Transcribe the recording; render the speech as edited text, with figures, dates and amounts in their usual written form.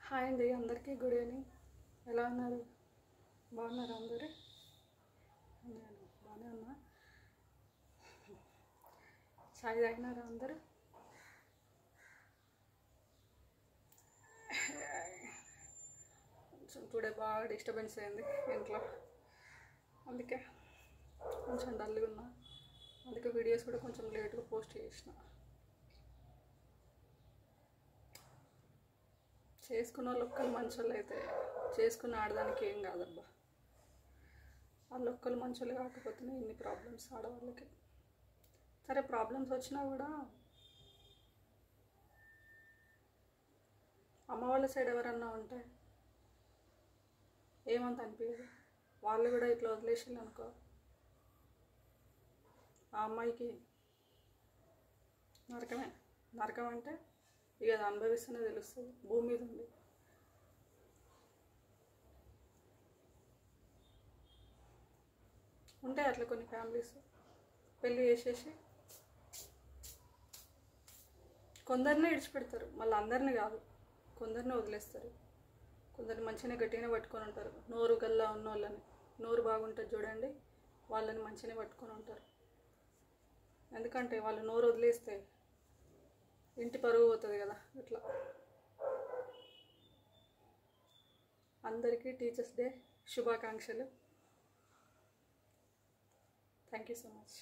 Hi అండి, అందరికీ good evening. ఎలా ఉన్నారు? బాగున్నారా అందరూ? నేను బాగానే ఉన్నా. చాయ్ తాగినారా అందరూ? కొంచెం టుడే బాగా డిస్టర్బెన్స్ అయింది ఇంట్లో, అందుకే కొంచెం డల్గా ఉన్నా. అందుకే వీడియోస్ కూడా కొంచెం లేట్గా పోస్ట్ చేసిన. చేసుకున్న వాళ్ళు ఒక్కరు మంచోళ్ళు అయితే చేసుకున్న ఆడదానికి ఏం కాదబ్బా. వాళ్ళు ఒక్కరు మంచోళ్ళు కాకపోతేనే ఇన్ని ప్రాబ్లమ్స్ ఆడవాళ్ళకి. సరే, ప్రాబ్లమ్స్ వచ్చినా కూడా అమ్మ వాళ్ళ సైడ్ ఎవరన్నా ఉంటే ఏమంత అనిపించదు. వాళ్ళు కూడా ఇట్లా వదిలేసింది అనుకో, ఆ అమ్మాయికి నరకమే. నరకం అంటే ఇక అది అనుభవిస్తూనే తెలుస్తుంది. భూమి మీద ఉంది. ఉంటాయి అట్లా కొన్ని ఫ్యామిలీస్, పెళ్ళి చేసేసి కొందరినే విడిచిపెడతారు, మళ్ళీ అందరినీ కాదు, కొందరిని వదిలేస్తారు. కొందరు మంచిగా గట్టిగానే పట్టుకొని ఉంటారు. నోరు గల్లా ఉన్న వాళ్ళని, నోరు బాగుంటుంది చూడండి, వాళ్ళని మంచిగానే పట్టుకొని ఉంటారు. ఎందుకంటే వాళ్ళు నోరు వదిలేస్తే ఇంటి పరుగు పోతుంది కదా. ఇట్లా అందరికీ టీచర్స్ డే శుభాకాంక్షలు. Thank you so much.